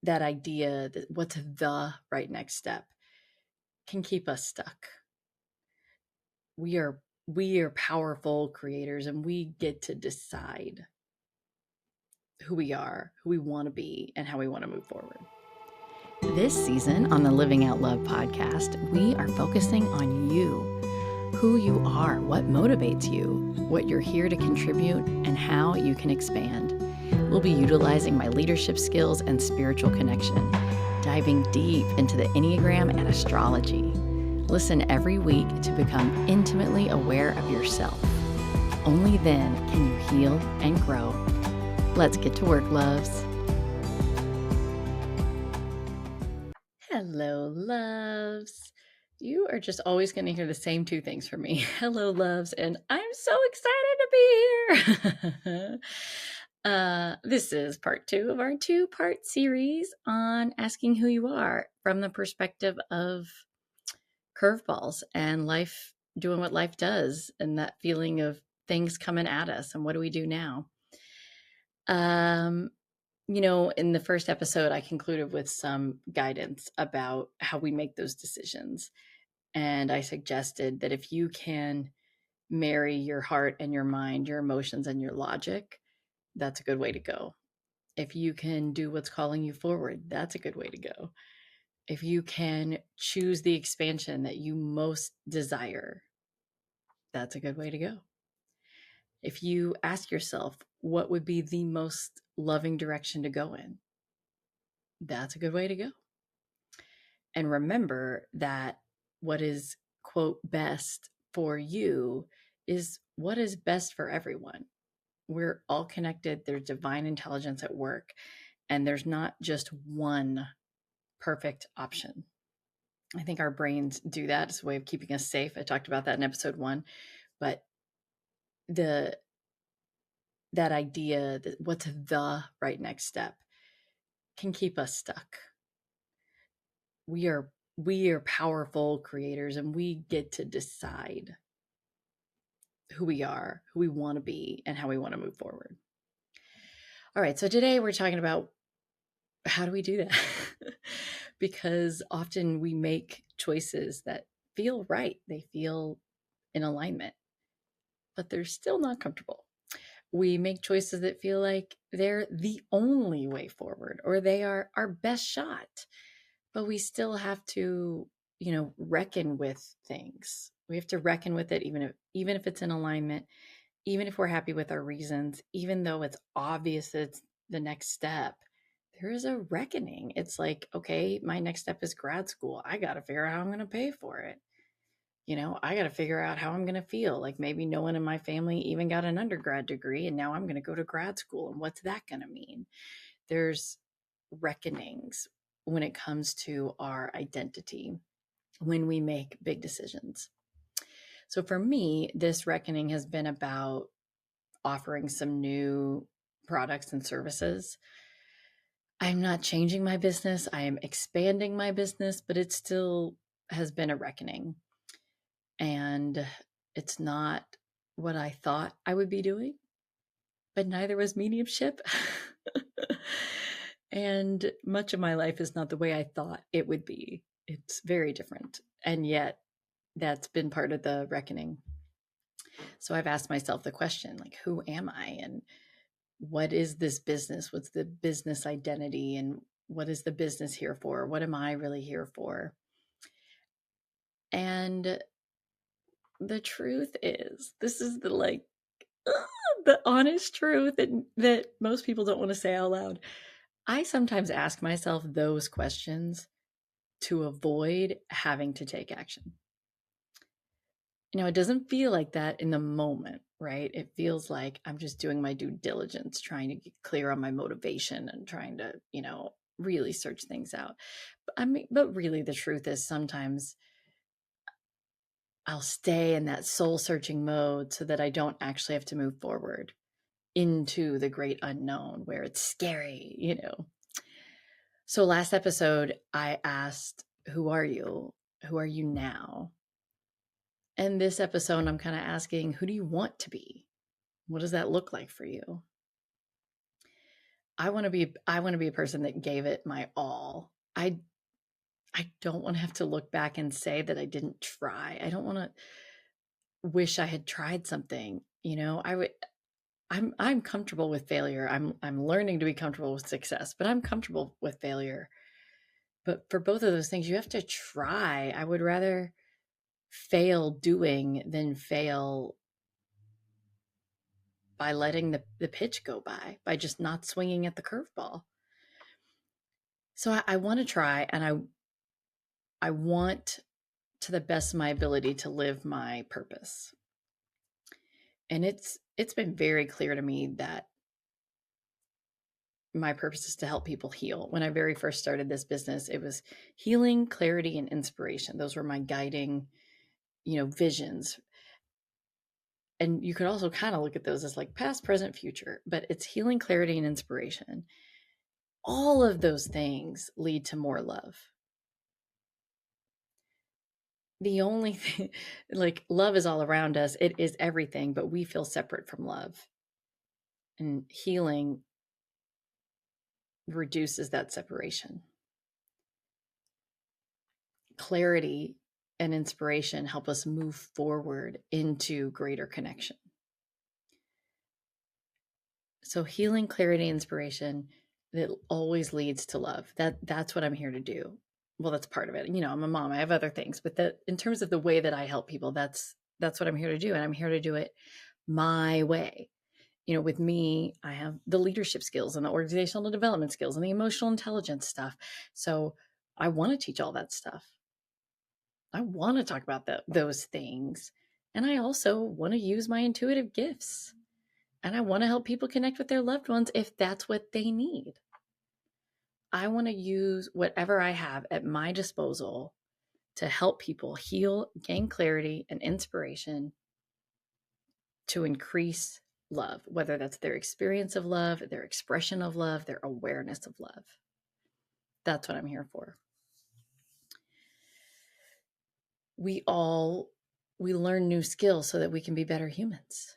that idea that what's the right next step can keep us stuck. We are powerful creators, and we get to decide who we are, who we want to be, and how we want to move forward. This season on the Living Out Love podcast, we are focusing on you, who you are, what motivates you, what you're here to contribute, and how you can expand. We'll be utilizing my leadership skills and spiritual connection, diving deep into the Enneagram and astrology. Listen every week to become intimately aware of yourself. Only then can you heal and grow. Let's get to work, loves. Hello, loves. You are just always going to hear the same two things from me. Hello, loves, and I'm so excited to be here. This is part 2 of our 2-part series on asking who you are from the perspective of curveballs and life doing what life does, and that feeling of things coming at us and what do we do now. In the first episode, I concluded with some guidance about how we make those decisions. And I suggested that if you can marry your heart and your mind, your emotions and your logic, that's a good way to go. If you can do what's calling you forward, that's a good way to go. If you can choose the expansion that you most desire, that's a good way to go. If you ask yourself, what would be the most loving direction to go in? That's a good way to go. And remember that what is, quote, best for you is what is best for everyone. We're all connected. There's divine intelligence at work, and there's not just one perfect option. I think our brains do that. It's a way of keeping us safe. I talked about that in episode 1, but that idea that what's the right next step can keep us stuck. We are powerful creators, and we get to decide who we are, who we want to be, and how we want to move forward. All right, so today we're talking about how do we do that? Because often we make choices that feel right, they feel in alignment, but they're still not comfortable. We make choices that feel like they're the only way forward, or they are our best shot, but we still have to, reckon with things. We have to reckon with it, even if it's in alignment, even if we're happy with our reasons, even though it's obvious it's the next step. There is a reckoning. It's like, okay, my next step is grad school. I got to figure out how I'm going to pay for it. I got to figure out how I'm going to feel. Like maybe no one in my family even got an undergrad degree, and now I'm going to go to grad school. And what's that going to mean? There's reckonings when it comes to our identity when we make big decisions. So for me, this reckoning has been about offering some new products and services. I'm not changing my business. I am expanding my business, but it still has been a reckoning. And it's not what I thought I would be doing, but neither was mediumship. And much of my life is not the way I thought it would be. It's very different. And yet that's been part of the reckoning. So I've asked myself the question, like, who am I? And what is this business? What's the business identity? And what is the business here for? What am I really here for? And the truth is, this is the honest truth that most people don't want to say out loud. I sometimes ask myself those questions to avoid having to take action. It doesn't feel like that in the moment, right? It feels like I'm just doing my due diligence, trying to get clear on my motivation and trying to, really search things out. But really the truth is sometimes I'll stay in that soul searching mode so that I don't actually have to move forward into the great unknown where it's scary. So last episode, I asked, who are you? Who are you now? And this episode, I'm kind of asking, who do you want to be? What does that look like for you? I want to be a person that gave it my all. I don't want to have to look back and say that I didn't try. I don't want to wish I had tried something. I'm comfortable with failure. I'm learning to be comfortable with success, but I'm comfortable with failure. But for both of those things, you have to try. I would rather fail doing than fail by letting the pitch go by just not swinging at the curveball. So I want to try, and I want to the best of my ability to live my purpose. And it's been very clear to me that my purpose is to help people heal. When I very first started this business, it was healing, clarity, and inspiration. Those were my guiding, visions. And you could also kind of look at those as like past, present, future, but it's healing, clarity, and inspiration. All of those things lead to more love. The only thing, like, love is all around us, it is everything, but we feel separate from love. And healing reduces that separation. Clarity and inspiration help us move forward into greater connection. So healing, clarity, inspiration, that always leads to love. That's what I'm here to do. Well, that's part of it. I'm a mom. I have other things, but that in terms of the way that I help people, that's what I'm here to do, and I'm here to do it my way. With me, I have the leadership skills and the organizational development skills and the emotional intelligence stuff. So I want to teach all that stuff. I want to talk about those things. And I also want to use my intuitive gifts. And I want to help people connect with their loved ones if that's what they need. I want to use whatever I have at my disposal to help people heal, gain clarity and inspiration to increase love, whether that's their experience of love, their expression of love, their awareness of love. That's what I'm here for. We learn new skills so that we can be better humans,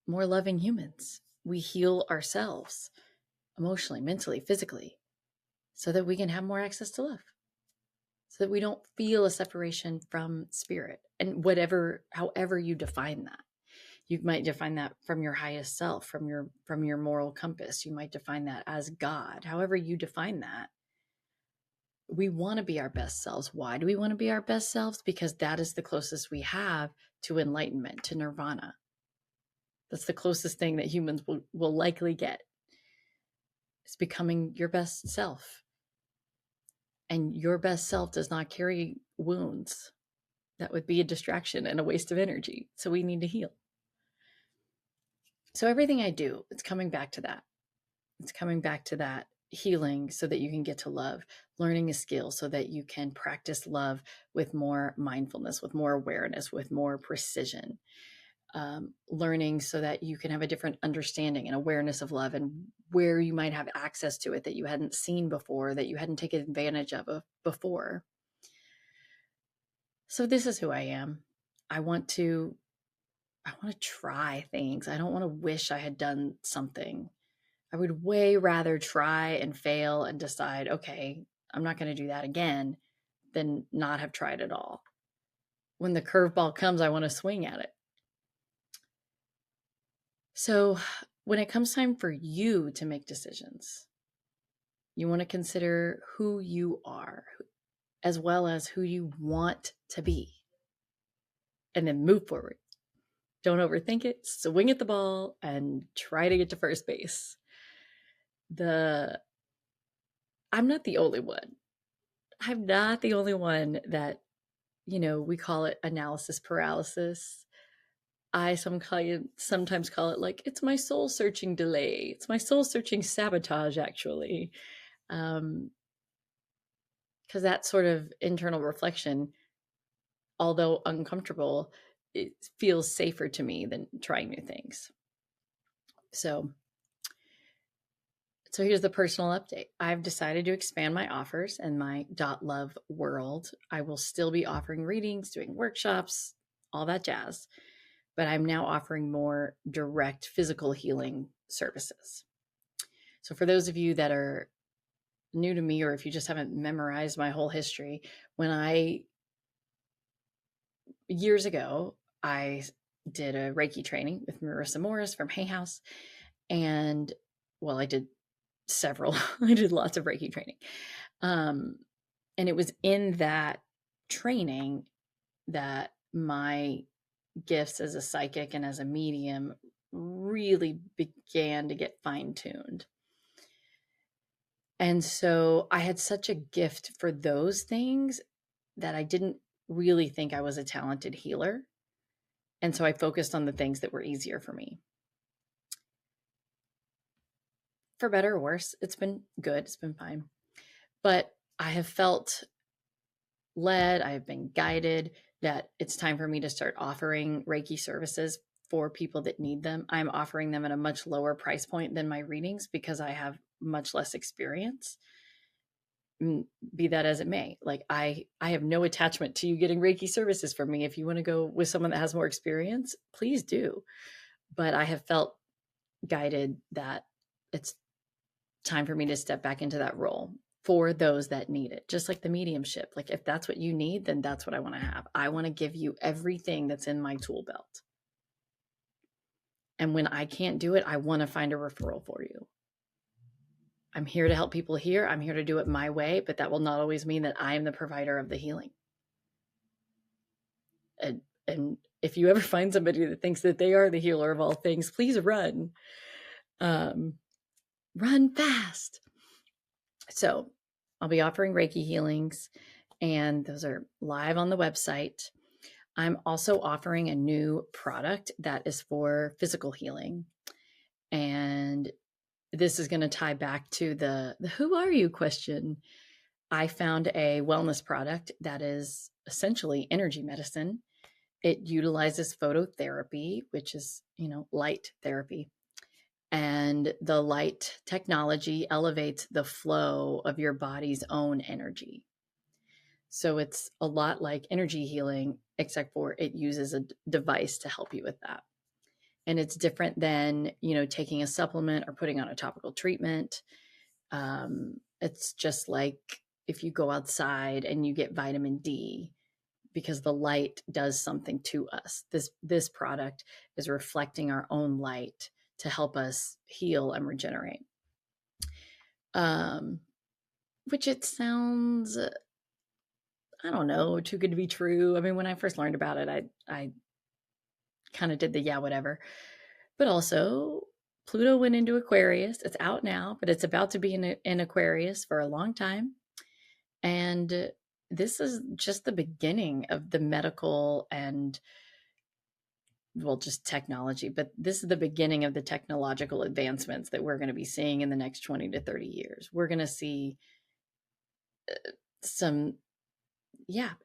more loving humans. We heal ourselves emotionally, mentally, physically, so that we can have more access to love, so that we don't feel a separation from spirit. And however you define that. You might define that from your highest self, from your moral compass. You might define that as God. However you define that, we want to be our best selves. Why do we want to be our best selves? Because that is the closest we have to enlightenment, to nirvana. That's the closest thing that humans will likely get. It's becoming your best self. And your best self does not carry wounds. That would be a distraction and a waste of energy. So we need to heal. So everything I do, it's coming back to that. It's coming back to that healing so that you can get to love, learning a skill so that you can practice love with more mindfulness, with more awareness, with more precision, learning so that you can have a different understanding and awareness of love and where you might have access to it that you hadn't seen before, that you hadn't taken advantage of before. So this is who I am. I want to try things. I don't want to wish I had done something. I would way rather try and fail and decide, okay, I'm not going to do that again, than not have tried at all. When the curveball comes, I want to swing at it. So when it comes time for you to make decisions, you want to consider who you are as well as who you want to be, and then move forward. Don't overthink it. Swing at the ball and try to get to first base. I'm not the only one. I'm not the only one that, we call it analysis paralysis. I sometimes call it like, it's my soul searching delay. It's my soul searching sabotage, actually. Because that sort of internal reflection, although uncomfortable, it feels safer to me than trying new things. So here's the personal update. I've decided to expand my offers in my .love world. I will still be offering readings, doing workshops, all that jazz, but I'm now offering more direct physical healing services. So for those of you that are new to me, or if you just haven't memorized my whole history, years ago, I did a Reiki training with Marissa Morris from Hay House. And well, I did several, I did lots of Reiki training. And it was in that training that my gifts as a psychic and as a medium really began to get fine tuned. And so I had such a gift for those things that I didn't really think I was a talented healer. And so I focused on the things that were easier for me. For better or worse, it's been good. It's been fine. But I have felt led, I have been guided that it's time for me to start offering Reiki services for people that need them. I'm offering them at a much lower price point than my readings because I have much less experience. Be that as it may, like I have no attachment to you getting Reiki services from me. If you want to go with someone that has more experience, please do. But I have felt guided that it's time for me to step back into that role for those that need it. Just like the mediumship. Like if that's what you need, then that's what I want to have. I want to give you everything that's in my tool belt. And when I can't do it, I want to find a referral for you. I'm here to help people here. I'm here to do it my way, but that will not always mean that I am the provider of the healing. And if you ever find somebody that thinks that they are the healer of all things, please run. Run fast. So I'll be offering Reiki healings, and those are live on the website. I'm also offering a new product that is for physical healing. And this is going to tie back to the who are you question. I found a wellness product that is essentially energy medicine. It utilizes phototherapy, which is, light therapy. And the light technology elevates the flow of your body's own energy. So it's a lot like energy healing, except for it uses a device to help you with that. And it's different than, taking a supplement or putting on a topical treatment. It's just like if you go outside and you get vitamin D, because the light does something to us. This product is reflecting our own light to help us heal and regenerate. Which it sounds, I don't know, too good to be true. I mean, when I first learned about it, I kind of did the yeah, whatever. But also, Pluto went into Aquarius. It's out now, but it's about to be in Aquarius for a long time. And this is just the beginning of the medical and, well, just technology, but this is the beginning of the technological advancements that we're going to be seeing in the next 20 to 30 years. We're going to see some,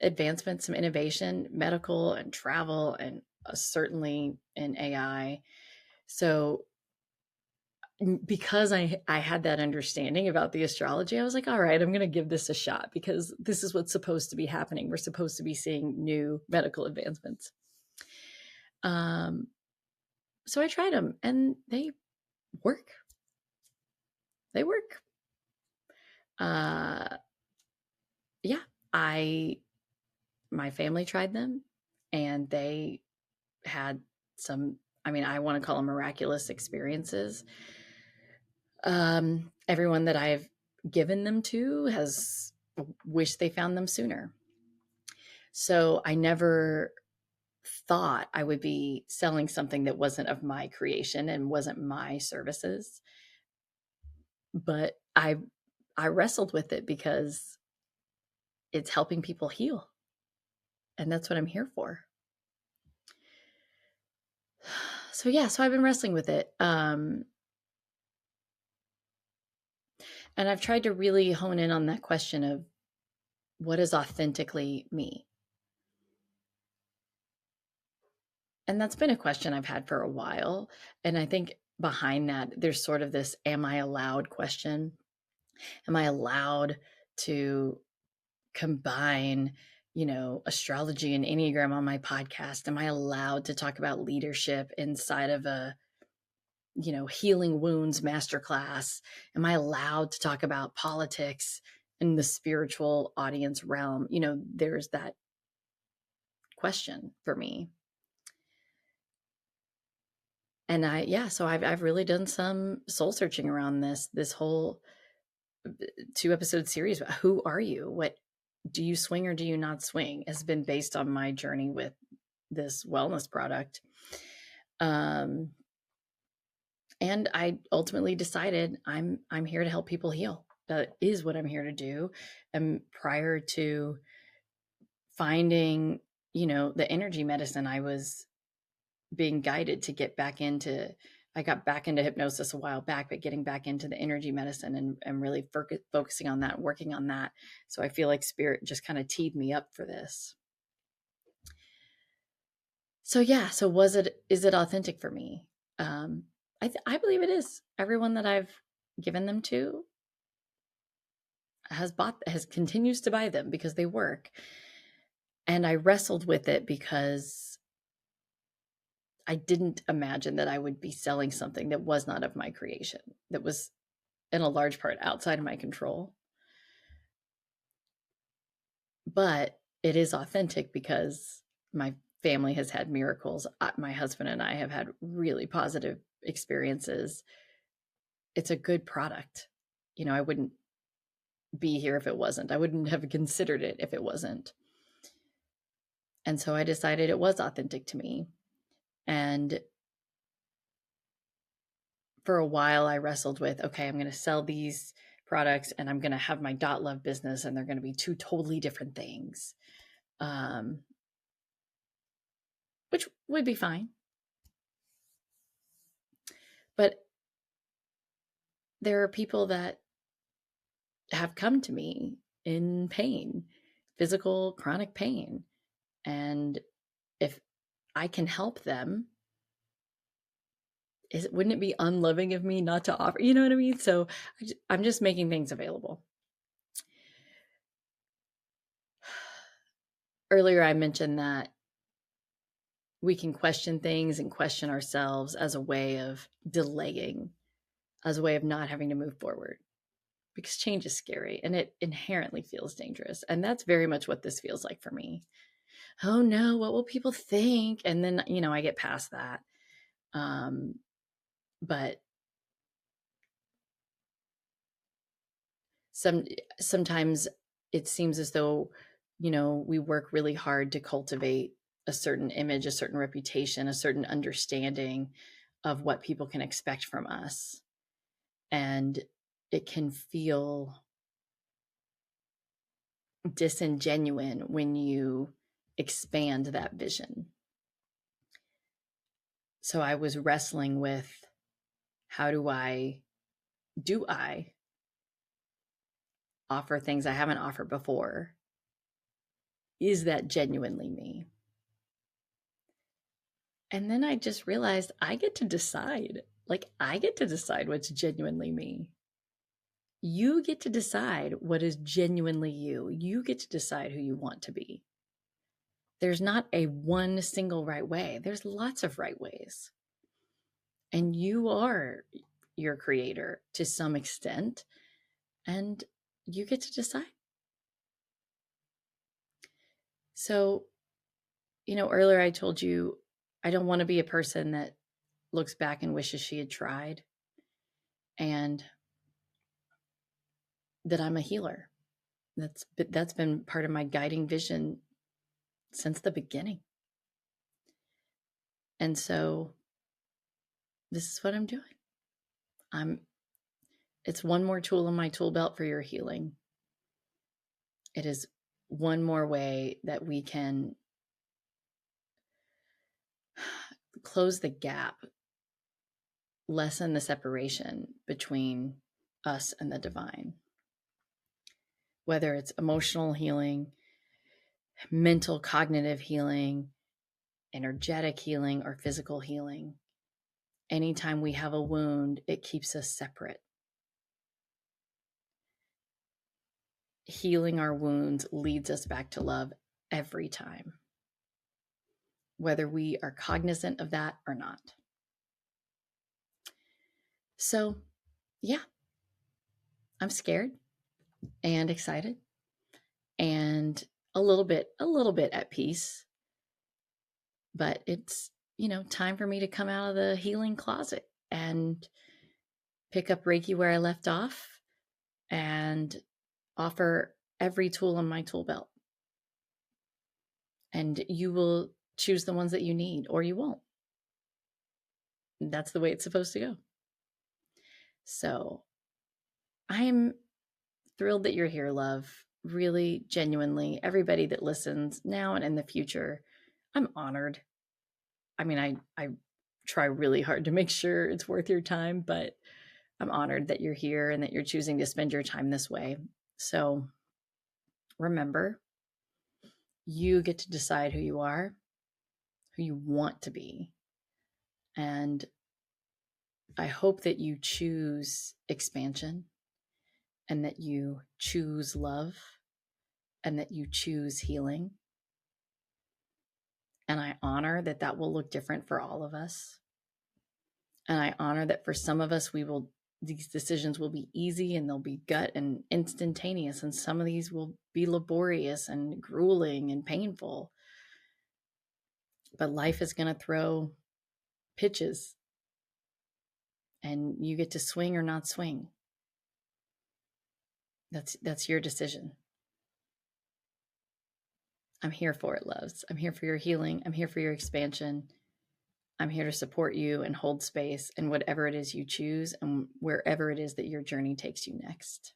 advancements, some innovation, medical and travel, and certainly in AI. So because I had that understanding about the astrology, I was like, all right, I'm going to give this a shot because this is what's supposed to be happening. We're supposed to be seeing new medical advancements. So I tried them and they work. They work. My family tried them and they had some, I want to call them miraculous experiences. Everyone that I've given them to has wished they found them sooner. So I never thought I would be selling something that wasn't of my creation and wasn't my services. But I wrestled with it because it's helping people heal. And that's what I'm here for. So I've been wrestling with it. And I've tried to really hone in on that question of what is authentically me? And that's been a question I've had for a while. And I think behind that, there's sort of this, am I allowed question? Am I allowed to combine, astrology and Enneagram on my podcast? Am I allowed to talk about leadership inside of a, healing wounds masterclass? Am I allowed to talk about politics in the spiritual audience realm? There's that question for me. And so I've really done some soul searching around this whole 2-episode series. Who are you? What do you swing or do you not swing? Has been based on my journey with this wellness product. And I ultimately decided I'm here to help people heal. That is what I'm here to do. And prior to finding, the energy medicine, I was being guided to get back into, I got back into hypnosis a while back, but getting back into the energy medicine and really focusing on that, working on that. So I feel like spirit just kind of teed me up for this. So is it authentic for me? I believe it is. Everyone that I've given them to continues to buy them because they work. And I wrestled with it because I didn't imagine that I would be selling something that was not of my creation, that was in a large part outside of my control. But it is authentic because my family has had miracles. My husband and I have had really positive experiences. It's a good product. I wouldn't be here if it wasn't. I wouldn't have considered it if it wasn't. And so I decided it was authentic to me. And for a while I wrestled with, okay, I'm going to sell these products and I'm going to have my .love business, and they're going to be two totally different things, which would be fine. But there are people that have come to me in pain, physical chronic pain. And if I can help them, wouldn't it be unloving of me not to offer? You know what I mean? So I'm just making things available. Earlier, I mentioned that we can question things and question ourselves as a way of delaying, as a way of not having to move forward, because change is scary and it inherently feels dangerous. And that's very much what this feels like for me. Oh no, what will people think? And then, I get past that. But sometimes it seems as though, we work really hard to cultivate a certain image, a certain reputation, a certain understanding of what people can expect from us. And it can feel disingenuine when you expand that vision. So I was wrestling with, how do I offer things I haven't offered before? Is that genuinely me? And then I just realized I get to decide. I get to decide what's genuinely me. You get to decide what is genuinely you. You get to decide who you want to be. There's not a one single right way. There's lots of right ways. And you are your creator to some extent, and you get to decide. So, earlier I told you I don't want to be a person that looks back and wishes she had tried, and that I'm a healer. That's been part of my guiding vision since the beginning. And so this is what I'm doing. It's one more tool in my tool belt for your healing. It is one more way that we can close the gap, lessen the separation between us and the divine. Whether it's emotional healing, mental cognitive healing, energetic healing, or physical healing. Anytime we have a wound, it keeps us separate. Healing our wounds leads us back to love every time, whether we are cognizant of that or not. So, yeah, I'm scared and excited and a little bit at peace, but it's, time for me to come out of the healing closet and pick up Reiki where I left off and offer every tool in my tool belt. And you will choose the ones that you need, or you won't. That's the way it's supposed to go. So I'm thrilled that you're here, love. Really, genuinely, everybody that listens now and in the future, I'm honored. I mean, I try really hard to make sure it's worth your time, but I'm honored that you're here and that you're choosing to spend your time this way. So remember, you get to decide who you are, who you want to be. And I hope that you choose expansion and that you choose love and that you choose healing. And I honor that that will look different for all of us. And I honor that for some of us, these decisions will be easy and they'll be gut and instantaneous. And some of these will be laborious and grueling and painful. But life is going to throw pitches and you get to swing or not swing. That's your decision. I'm here for it, loves. I'm here for your healing. I'm here for your expansion. I'm here to support you and hold space in whatever it is you choose and wherever it is that your journey takes you next.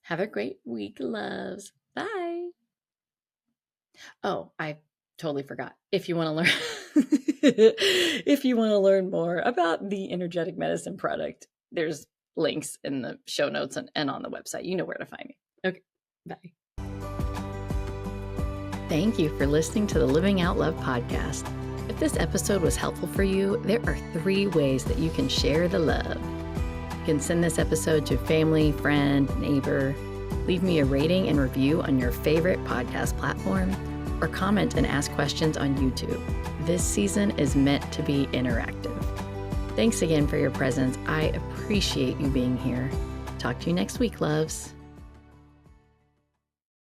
Have a great week, loves. Bye. Oh, I totally forgot. If you want to learn more about the energetic medicine product, there's links in the show notes and on the website. You know where to find me. Okay, bye. Thank you for listening to the Living Out Love podcast. If this episode was helpful for you, there are 3 ways that you can share the love. You can send this episode to family, friend, neighbor, leave me a rating and review on your favorite podcast platform, or comment and ask questions on YouTube. This season is meant to be interactive. Thanks again for your presence. I appreciate you being here. Talk to you next week, loves.